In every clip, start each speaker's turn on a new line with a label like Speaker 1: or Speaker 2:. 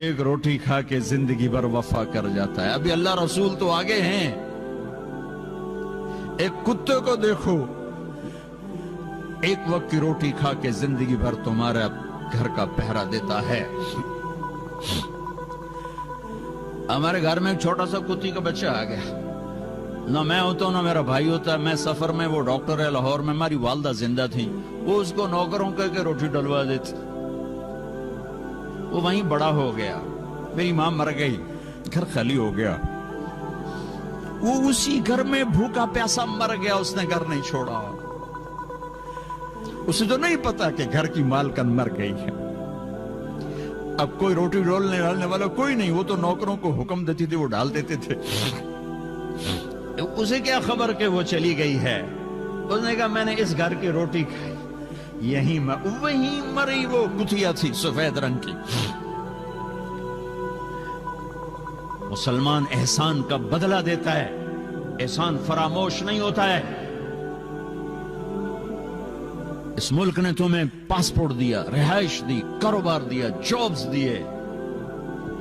Speaker 1: ایک روٹی کھا کے زندگی بھر وفا کر جاتا ہے. ابھی اللہ رسول تو آگے ہیں. ایک کتے کو دیکھو، ایک وقت کی روٹی کھا کے زندگی بھر تمہارا گھر کا پہرا دیتا ہے. ہمارے گھر میں ایک چھوٹا سا کتی کا بچہ آ گیا. نہ میں ہوتا ہوں نہ میرا بھائی ہوتا ہے. میں سفر میں، وہ ڈاکٹر ہے لاہور میں، ہماری والدہ زندہ تھی، وہ اس کو نوکروں کہہ کے روٹی ڈلوا دیتی. وہ وہیں بڑا ہو گیا. میری ماں مر گئی، گھر خالی ہو گیا. وہ اسی گھر میں بھوکا پیاسا مر گیا. اس نے گھر نہیں چھوڑا. اسے تو نہیں پتا کہ گھر کی مالکن مر گئی ہے. اب کوئی روٹی ڈالنے والا کوئی نہیں. وہ تو نوکروں کو حکم دیتی تھی، وہ ڈال دیتے تھے. اسے کیا خبر کہ وہ چلی گئی ہے. اس نے کہا میں نے اس گھر کی روٹی کھائی، یہیں وہیں مری. وہ کتیا تھی سفید رنگ کی. مسلمان احسان کا بدلہ دیتا ہے، احسان فراموش نہیں ہوتا ہے. اس ملک نے تمہیں پاسپورٹ دیا، رہائش دی، کاروبار دیا، جابز دیے.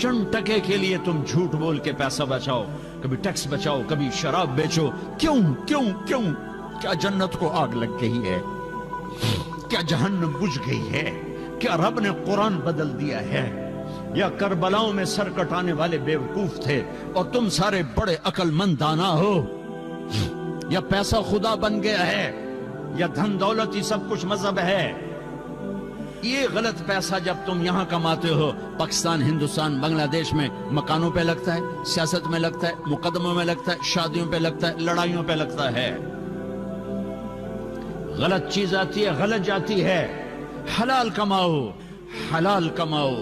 Speaker 1: چند ٹکے کے لیے تم جھوٹ بول کے پیسہ بچاؤ، کبھی ٹیکس بچاؤ، کبھی شراب بیچو. کیوں کیوں کیوں؟ کیا جنت کو آگ لگ گئی ہے؟ کیا جہنم بجھ گئی ہے؟ کیا رب نے قرآن بدل دیا ہے؟ یا کربلاؤں میں سر کٹانے والے بیوقوف تھے اور تم سارے بڑے عقل مند دانا ہو؟ یا پیسہ خدا بن گیا ہے؟ یا دھن دولت ہی سب کچھ مذہب ہے؟ یہ غلط پیسہ جب تم یہاں کماتے ہو، پاکستان، ہندوستان، بنگلہ دیش میں مکانوں پہ لگتا ہے، سیاست میں لگتا ہے، مقدموں میں لگتا ہے، شادیوں پہ لگتا ہے، لڑائیوں پہ لگتا ہے. غلط چیز آتی ہے، غلط جاتی ہے. حلال کماؤ، حلال کماؤ،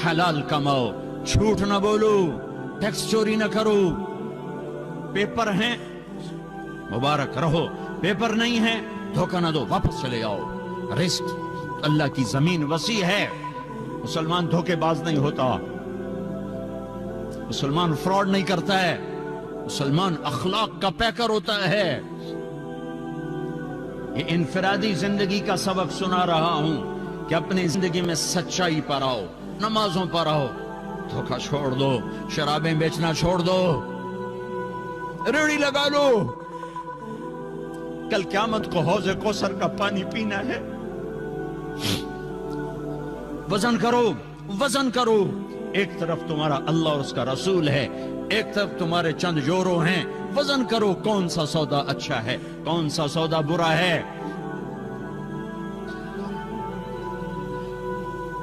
Speaker 1: حلال کماؤ. جھوٹ نہ بولو، ٹیکس چوری نہ کرو. پیپر ہیں مبارک رہو، پیپر نہیں ہے دھوکہ نہ دو، واپس چلے جاؤ. رسک، اللہ کی زمین وسیع ہے. مسلمان دھوکے باز نہیں ہوتا، مسلمان فراڈ نہیں کرتا ہے، مسلمان اخلاق کا پیکر ہوتا ہے. یہ انفرادی زندگی کا سبق سنا رہا ہوں کہ اپنی زندگی میں سچائی پر آؤ، نمازوں پر آؤ. دھوکہ چھوڑ دو، شرابیں بیچنا چھوڑ دو، ریڑھی لگا لو. کل قیامت کو حوض کوثر کا پانی پینا ہے. وزن کرو، وزن کرو. ایک طرف تمہارا اللہ اور اس کا رسول ہے، ایک طرف تمہارے چند جورو ہیں. وزن کرو کون سا سودا اچھا ہے، کون سا سودا برا ہے.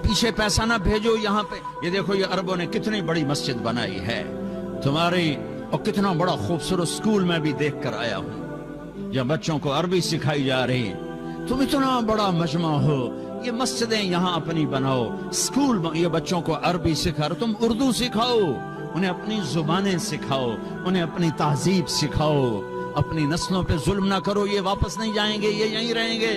Speaker 1: پیچھے پیسہ نہ بھیجو یہاں پہ. یہ دیکھو یہ عربوں نے کتنی بڑی مسجد بنائی ہے تمہاری، اور کتنا بڑا خوبصورت سکول میں بھی دیکھ کر آیا ہوں جہاں بچوں کو عربی سکھائی جا رہی. تم اتنا بڑا مجمع ہو، یہ مسجدیں یہاں اپنی بناؤ، سکول یہ بچوں کو عربی سکھا رہے. تم اردو سکھاؤ، انہیں اپنی زبانیں سکھاؤ، انہیں اپنی تہذیب سکھاؤ. اپنی نسلوں پہ ظلم نہ کرو، یہ واپس نہیں جائیں گے، یہ یہیں رہیں گے.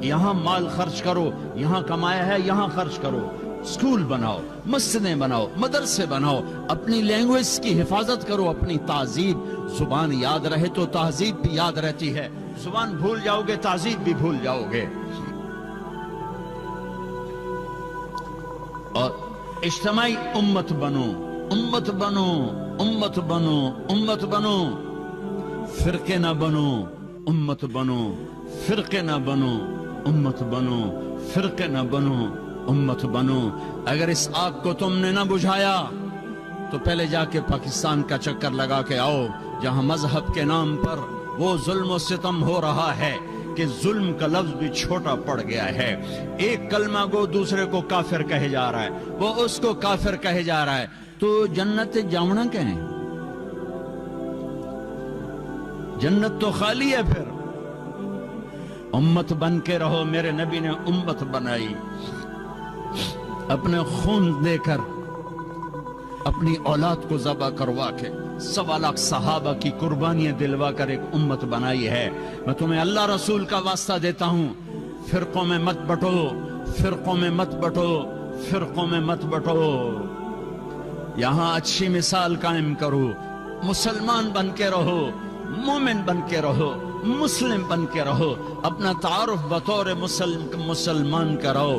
Speaker 1: یہاں مال خرچ کرو، یہاں کمایا ہے یہاں خرچ کرو. سکول بناؤ، مسجدیں بناؤ، مدرسے بناؤ. اپنی لینگویج کی حفاظت کرو، اپنی تہذیب. زبان یاد رہے تو تہذیب بھی یاد رہتی ہے. زبان بھول جاؤ گے تہذیب بھی بھول جاؤ گے. اور اجتماعی امت بنو، امت بنو، امت بنو، امت بنو. فرقے نہ بنو، امت بنو. فرقے نہ بنو، امت بنو. فرقے نہ بنو، امت بنو. اگر اس آگ کو تم نے نہ بجھایا تو پہلے جا کے پاکستان کا چکر لگا کے آؤ، جہاں مذہب کے نام پر وہ ظلم و ستم ہو رہا ہے کہ ظلم کا لفظ بھی چھوٹا پڑ گیا ہے. ایک کلمہ کو دوسرے کو کافر کہے جا رہا ہے، وہ اس کو کافر کہے جا رہا ہے. تو جنت جاؤنا کہیں؟ جنت تو خالی ہے. پھر امت بن کے رہو. میرے نبی نے امت بنائی، اپنے خون دے کر، اپنی اولاد کو ذبح کروا کے، 1.25 لاکھ صحابہ کی قربانیاں دلوا کر ایک امت بنائی ہے. میں تمہیں اللہ رسول کا واسطہ دیتا ہوں، فرقوں میں مت بٹو، فرقوں میں مت بٹو، فرقوں میں مت بٹو. یہاں اچھی مثال قائم کرو. مسلمان بن کے رہو، مومن بن کے رہو، مسلم بن کے رہو. اپنا تعارف بطور مسلمان کراؤ.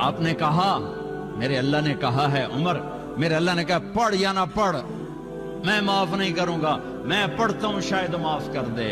Speaker 1: آپ نے کہا میرے اللہ نے کہا ہے عمر، میرے اللہ نے کہا پڑھ یا نہ پڑھ میں معاف نہیں کروں گا، میں پڑھتا ہوں شاید معاف کر دے۔